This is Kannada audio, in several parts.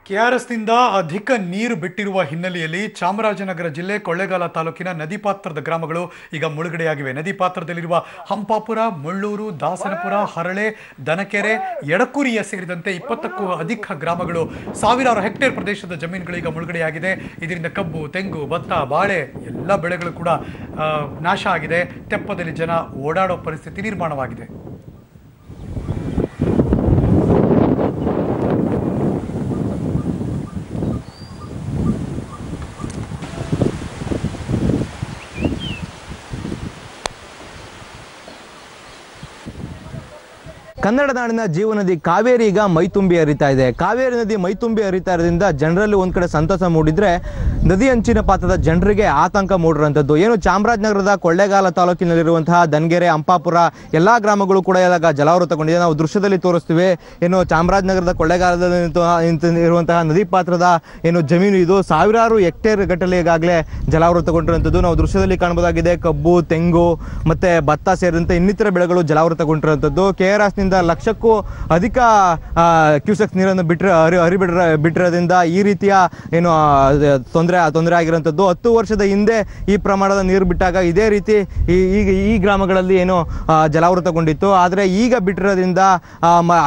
ಕೆಆರ್ಎಸ್ನಿಂದ ಅಧಿಕ ನೀರು ಬಿಟ್ಟಿರುವ ಹಿನ್ನೆಲೆಯಲ್ಲಿ ಚಾಮರಾಜನಗರ ಜಿಲ್ಲೆ ಕೊಳ್ಳೇಗಾಲ ತಾಲೂಕಿನ ನದಿ ಪಾತ್ರದ ಗ್ರಾಮಗಳು ಈಗ ಮುಳುಗಡೆಯಾಗಿವೆ. ನದಿ ಪಾತ್ರದಲ್ಲಿರುವ ಹಂಪಾಪುರ, ಮುಳ್ಳೂರು, ದಾಸನಪುರ, ಹರಳೆ, ದನಕೆರೆ, ಎಡಕುರಿಯ ಸೇರಿದಂತೆ 20ಕ್ಕೂ ಅಧಿಕ ಗ್ರಾಮಗಳು ಸಾವಿರಾರು ಹೆಕ್ಟೇರ್ ಪ್ರದೇಶದ ಜಮೀನುಗಳು ಈಗ ಮುಳುಗಡೆಯಾಗಿದೆ. ಇದರಿಂದ ಕಬ್ಬು, ತೆಂಗು, ಭತ್ತ, ಬಾಳೆ ಎಲ್ಲ ಬೆಳೆಗಳು ಕೂಡ ನಾಶ ಆಗಿದೆ. ತೆಪ್ಪದಲ್ಲಿ ಜನ ಓಡಾಡೋ ಪರಿಸ್ಥಿತಿ ನಿರ್ಮಾಣವಾಗಿದೆ. ಕನ್ನಡ ನಾಡಿನ ಜೀವನದಿ ಕಾವೇರಿ ಈಗ ಮೈತುಂಬಿ ಹರಿತಾ ಇದೆ. ಕಾವೇರಿ ನದಿ ಮೈತುಂಬಿ ಹರಿತಾ ಇರೋದ್ರಿಂದ ಜನರಲ್ಲಿ ಒಂದು ಕಡೆ ಸಂತಸ ಮೂಡಿದ್ರೆ ನದಿ ಅಂಚಿನ ಪಾತ್ರದ ಜನರಿಗೆ ಆತಂಕ ಮೂಡಿರುವಂಥದ್ದು. ಏನು ಚಾಮರಾಜನಗರದ ಕೊಳ್ಳೇಗಾಲ ತಾಲೂಕಿನಲ್ಲಿರುವಂತಹ ದನಗೆರೆ, ಹಂಪಾಪುರ ಎಲ್ಲ ಗ್ರಾಮಗಳು ಕೂಡ ಇವಾಗ ಜಲಾವೃತಗೊಂಡಿದೆ. ನಾವು ದೃಶ್ಯದಲ್ಲಿ ತೋರಿಸ್ತೀವಿ. ಏನು ಚಾಮರಾಜನಗರದ ಕೊಳ್ಳೇಗಾಲದಲ್ಲಿ ಇರುವಂತಹ ನದಿ ಪಾತ್ರದ ಏನು ಜಮೀನು ಇದು ಸಾವಿರಾರು ಹೆಕ್ಟೇರ್ ಗಟ್ಟಲೆ ಈಗಾಗಲೇ ಜಲಾವೃತಗೊಂಡಿರುವಂಥದ್ದು ನಾವು ದೃಶ್ಯದಲ್ಲಿ ಕಾಣಬಹುದಾಗಿದೆ. ಕಬ್ಬು, ತೆಂಗು ಮತ್ತೆ ಭತ್ತ ಸೇರಿದಂತೆ ಇನ್ನಿತರ ಬೆಳೆಗಳು ಜಲಾವೃತಗೊಂಡಿರುವಂಥದ್ದು. ಕೆಆರ್ಎಸ್ನಿಂದ ಲಕ್ಷಕ್ಕೂ ಅಧಿಕ ಕ್ಯೂಸೆಕ್ಸ್ ನೀರನ್ನು ಬಿಟ್ಟಿರೋದ್ರಿಂದ ಈ ರೀತಿಯ ಏನು ತೊಂದರೆ ಆಗಿರುವಂಥದ್ದು. 10 ವರ್ಷದ ಹಿಂದೆ ಈ ಪ್ರಮಾಣದ ನೀರು ಬಿಟ್ಟಾಗ ಇದೇ ರೀತಿ ಈ ಗ್ರಾಮಗಳಲ್ಲಿ ಏನು ಜಲಾವೃತಗೊಂಡಿತ್ತು. ಆದರೆ ಈಗ ಬಿಟ್ಟಿರೋದ್ರಿಂದ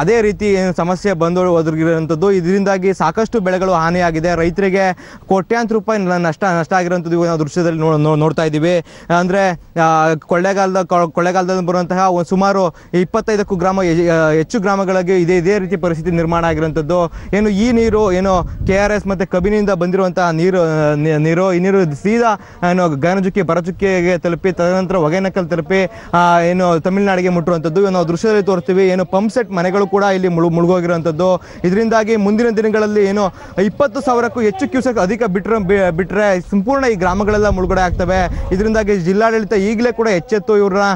ಅದೇ ರೀತಿ ಸಮಸ್ಯೆ ಬಂದು ಒದಗಿರುವಂಥದ್ದು. ಇದರಿಂದಾಗಿ ಸಾಕಷ್ಟು ಬೆಳೆಗಳು ಹಾನಿಯಾಗಿದೆ. ರೈತರಿಗೆ ಕೋಟ್ಯಾಂತರ ರೂಪಾಯಿ ನಷ್ಟ ಆಗಿರುವಂಥದ್ದು ನಾವು ದೃಶ್ಯದಲ್ಲಿ ನೋಡ್ತಾ ಇದ್ದೀವಿ. ಅಂದರೆ ಕೊಳ್ಳೇಗಾಲದಲ್ಲಿ ಬರುವಂತಹ ಸುಮಾರು 25ಕ್ಕೂ ಹೆಚ್ಚು ಗ್ರಾಮಗಳಿಗೆ ಇದೇ ರೀತಿ ಪರಿಸ್ಥಿತಿ ನಿರ್ಮಾಣ ಆಗಿರುವಂಥದ್ದು. ಏನು ಈ ನೀರು ಏನು ಕೆಆರ್ಎಸ್ ಮತ್ತೆ ಕಬಿನಿಂದ ಬಂದಿರುವಂತಹ ನೀರು ಈ ನೀರು ಸೀದಾ ಏನು ಗಗನಚುಕ್ಕಿ, ಭರಚುಕ್ಕಿಗೆ ತಲುಪಿ ತದನಂತರ ಹೊಗೆನಕಲ್ ತಲುಪಿ ಏನು ತಮಿಳುನಾಡಿಗೆ ಮುಟ್ಟುವಂಥದ್ದು ನಾವು ದೃಶ್ಯದಲ್ಲಿ ತೋರಿಸ್ತೀವಿ. ಏನು ಪಂಪ್ ಸೆಟ್ ಮನೆಗಳು ಕೂಡ ಇಲ್ಲಿ ಮುಳುಗೋಗಿರುವಂಥದ್ದು. ಇದರಿಂದಾಗಿ ಮುಂದಿನ ದಿನಗಳಲ್ಲಿ ಏನು 20,000ಕ್ಕೂ ಹೆಚ್ಚು ಕ್ಯೂಸೆಕ್ ಅಧಿಕ ಬಿಟ್ಟರೆ ಸಂಪೂರ್ಣ ಈ ಗ್ರಾಮಗಳೆಲ್ಲ ಮುಳುಗಡೆ ಆಗ್ತವೆ. ಇದರಿಂದಾಗಿ ಜಿಲ್ಲಾಡಳಿತ ಈಗಲೇ ಕೂಡ ಎಚ್ಚೆತ್ತು ಇವ್ರನ್ನ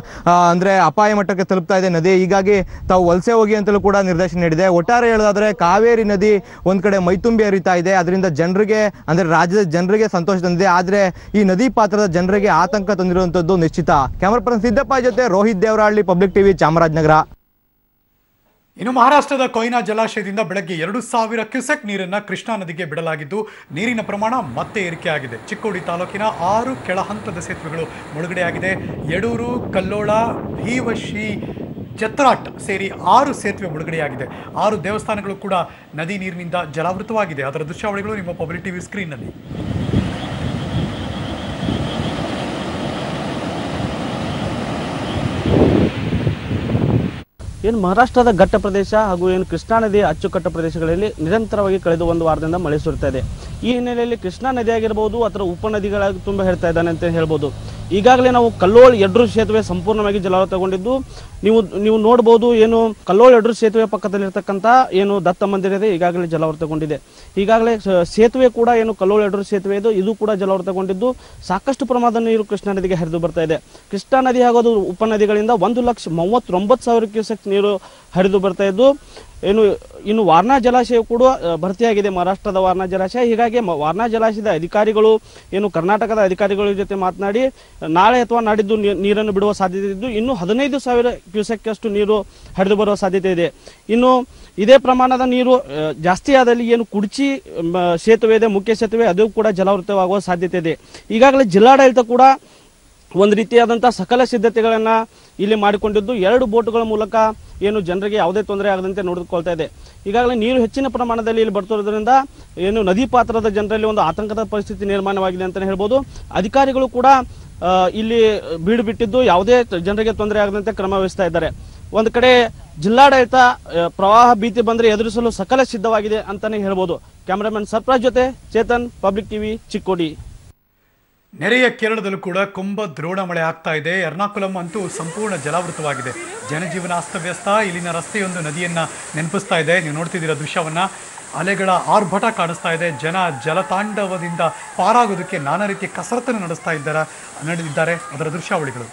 ಅಂದರೆ ಅಪಾಯ ಮಟ್ಟಕ್ಕೆ ತಲುಪ್ತಾ ಇದೆ ನದಿ. ಹೀಗಾಗಿ ತಾವು ವಲಸೆ ಹೋಗಿ ಅಂತಲೂ ಕೂಡ ನಿರ್ದೇಶನ ನೀಡಿದೆ. ಒಟ್ಟಾರೆ ಹೇಳೋದಾದ್ರೆ ಕಾವೇರಿ ನದಿ ಒಂದ್ ಕಡೆ ಮೈತುಂಬಿ ಹರಿತಾ ಇದೆ. ಅದರಿಂದ ಜನರಿಗೆ ಅಂದ್ರೆ ರಾಜ್ಯದ ಜನರಿಗೆ ಸಂತೋಷ ತಂದಿದೆ. ಆದ್ರೆ ಈ ನದಿ ಪಾತ್ರದ ಜನರಿಗೆ ಆತಂಕ ತಂದಿರುವಂತದ್ದು ನಿಶ್ಚಿತ. ಕ್ಯಾಮರಾ ಪರ್ಸನ್ ಸಿದ್ದಪ್ಪ ಜೊತೆ ರೋಹಿತ್ ದೇವರಹಳ್ಳಿ, ಪಬ್ಲಿಕ್ ಟಿವಿ, ಚಾಮರಾಜನಗರ. ಇನ್ನು ಮಹಾರಾಷ್ಟ್ರದ ಕೊಯ್ನಾ ಜಲಾಶಯದಿಂದ ಬೆಳಗ್ಗೆ 2,000 ಕ್ಯೂಸೆಕ್ ನೀರನ್ನು ಕೃಷ್ಣಾ ನದಿಗೆ ಬಿಡಲಾಗಿದ್ದು ನೀರಿನ ಪ್ರಮಾಣ ಮತ್ತೆ ಏರಿಕೆಯಾಗಿದೆ. ಚಿಕ್ಕೋಡಿ ತಾಲೂಕಿನ 6 ಕೆಳಹಂತದ ಸೇತುವೆಗಳು ಮುಳುಗಡೆಯಾಗಿದೆ. ಯಡೂರು, ಕಲ್ಲೋಳ, ಭೀವಶಿ, ಚತ್ರಾಟ್ ಸೇರಿ 6 ಸೇತುವೆ ಮುಳುಗಡೆಯಾಗಿದೆ. 6 ದೇವಸ್ಥಾನಗಳು ಕೂಡ ನದಿ ನೀರಿನಿಂದ ಜಲಾವೃತವಾಗಿದೆ. ಅದರ ದೃಶ್ಯಾವಳಿಗಳು ನಿಮ್ಮ ಪಬ್ಲಿಕ್ ಟಿವಿ ಸ್ಕ್ರೀನ್ನಲ್ಲಿ. ಏನು ಮಹಾರಾಷ್ಟ್ರದ ಘಟ್ಟ ಪ್ರದೇಶ ಹಾಗೂ ಏನು ಕೃಷ್ಣಾ ನದಿಯ ಅಚ್ಚುಕಟ್ಟು ಪ್ರದೇಶಗಳಲ್ಲಿ ನಿರಂತರವಾಗಿ ಕಳೆದ 1 ವಾರದಿಂದ ಮಳೆ ಸುರಿತಾ ಇದೆ. ಈ ಹಿನ್ನೆಲೆಯಲ್ಲಿ ಕೃಷ್ಣಾ ನದಿ ಆಗಿರ್ಬೋದು ಅಥವಾ ಉಪನದಿಗಳಾಗಿ ತುಂಬ ಹೇಳ್ತಾ ಇದ್ದಾನೆ ಅಂತ ಹೇಳ್ಬೋದು. ಈಗಾಗಲೇ ನಾವು ಕಲ್ಲೋಳ್ ಯಡ್ರು ಸೇತುವೆ ಸಂಪೂರ್ಣವಾಗಿ ಜಲಾವೃತಗೊಂಡಿದ್ದು ನೀವು ನೋಡ್ಬೋದು. ಏನು ಕಲ್ಲೋಳ್ ಯಡ್ರು ಸೇತುವೆ ಪಕ್ಕದಲ್ಲಿರ್ತಕ್ಕಂಥ ಏನು ದತ್ತ ಮಂದಿರ ಇದೆ, ಈಗಾಗಲೇ ಜಲಾವೃತಗೊಂಡಿದೆ. ಈಗಾಗಲೇ ಸೇತುವೆ ಕೂಡ ಏನು ಕಲ್ಲೋಳ್ ಯಡ್ರು ಸೇತುವೆ ಇದು ಕೂಡ ಜಲಾವೃತಗೊಂಡಿದ್ದು ಸಾಕಷ್ಟು ಪ್ರಮಾಣದ ನೀರು ಕೃಷ್ಣಾ ನದಿಗೆ ಹರಿದು ಬರ್ತಾ ಇದೆ. ಕೃಷ್ಣಾ ನದಿ ಹಾಗೂ ಉಪನದಿಗಳಿಂದ 1,39,000 ಕ್ಯೂಸೆಕ್ ನೀರು ಹರಿದು ಬರ್ತಾ ಇದ್ದು ಇನ್ನು ವಾರ್ನಾ ಜಲಾಶಯ ಕೂಡ ಭರ್ತಿಯಾಗಿದೆ, ಮಹಾರಾಷ್ಟ್ರದ ವಾರ್ನಾ ಜಲಾಶಯ. ಹೀಗಾಗಿ ವಾರ್ನಾ ಜಲಾಶಯದ ಅಧಿಕಾರಿಗಳು ಏನು ಕರ್ನಾಟಕದ ಅಧಿಕಾರಿಗಳ ಜೊತೆ ಮಾತನಾಡಿ ನಾಳೆ ಅಥವಾ ನಾಡಿದ್ದು ನೀರನ್ನು ಬಿಡುವ ಸಾಧ್ಯತೆ ಇದ್ದು ಇನ್ನು 15,000 ಕ್ಯೂಸೆಕ್ ಅಷ್ಟು ನೀರು ಹರಿದು ಬರುವ ಸಾಧ್ಯತೆ ಇದೆ. ಇನ್ನು ಇದೇ ಪ್ರಮಾಣದ ನೀರು ಜಾಸ್ತಿ ಆದಲ್ಲಿ ಏನು ಕುಡ್ಚಿ ಸೇತುವೆ ಇದೆ, ಮುಖ್ಯ ಸೇತುವೆ, ಅದು ಕೂಡ ಜಲಾವೃತವಾಗುವ ಸಾಧ್ಯತೆ ಇದೆ. ಈಗಾಗಲೇ ಜಿಲ್ಲಾಡಳಿತ ಕೂಡ ಒಂದು ರೀತಿಯಾದಂಥ ಸಕಲ ಸಿದ್ಧತೆಗಳನ್ನು ಇಲ್ಲಿ ಮಾಡಿಕೊಂಡಿದ್ದು 2 ಬೋಟ್ಗಳ ಮೂಲಕ ಏನು ಜನರಿಗೆ ಯಾವುದೇ ತೊಂದರೆ ಆಗದಂತೆ ನೋಡಿಕೊಳ್ತಾ ಇದೆ. ಈಗಾಗಲೇ ನೀರು ಹೆಚ್ಚಿನ ಪ್ರಮಾಣದಲ್ಲಿ ಇಲ್ಲಿ ಬರ್ತಿರೋದ್ರಿಂದ ಏನು ನದಿ ಪಾತ್ರದ ಜನರಲ್ಲಿ ಒಂದು ಆತಂಕದ ಪರಿಸ್ಥಿತಿ ನಿರ್ಮಾಣವಾಗಿದೆ ಅಂತಲೇ ಹೇಳ್ಬೋದು. ಅಧಿಕಾರಿಗಳು ಕೂಡ ಇಲ್ಲಿ ಬೀಡು ಬಿಟ್ಟಿದ್ದು ಯಾವುದೇ ಜನರಿಗೆ ತೊಂದರೆ ಆಗದಂತೆ ಕ್ರಮ ವಹಿಸ್ತಾ ಇದ್ದಾರೆ. ಒಂದು ಕಡೆ ಜಿಲ್ಲಾಡಳಿತ ಪ್ರವಾಹ ಭೀತಿ ಬಂದರೆ ಎದುರಿಸಲು ಸಕಲ ಸಿದ್ಧವಾಗಿದೆ ಅಂತಲೇ ಹೇಳ್ಬೋದು. ಕ್ಯಾಮರಾಮನ್ ಸರ್ಪ್ರಾಜ್ ಜೊತೆ ಚೇತನ್, ಪಬ್ಲಿಕ್ ಟಿವಿ, ಚಿಕ್ಕೋಡಿ. ನೆರೆಯ ಕೇರಳದಲ್ಲೂ ಕೂಡ ಕೊಂಬ ದ್ರೋಣ ಮಳೆ ಆಗ್ತಾ ಇದೆ. ಎರ್ನಾಕುಲಂ ಅಂತೂ ಸಂಪೂರ್ಣ ಜಲಾವೃತವಾಗಿದೆ. ಜನಜೀವನ ಅಸ್ತವ್ಯಸ್ತ. ಇಲ್ಲಿನ ರಸ್ತೆಯೊಂದು ನದಿಯನ್ನು ನೆನಪಿಸ್ತಾ ಇದೆ. ನೀವು ನೋಡ್ತಿದ್ದೀರಾ ದೃಶ್ಯವನ್ನು. ಅಲೆಗಳ ಆರ್ಭಟ ಕಾಣಿಸ್ತಾ ಇದೆ. ಜನ ಜಲತಾಂಡವದಿಂದ ಪಾರಾಗೋದಕ್ಕೆ ನಾನಾ ರೀತಿಯ ಕಸರತ್ತನ್ನು ನಡೆದಿದ್ದಾರೆ. ಅದರ ದೃಶ್ಯಾವಳಿಗಳು.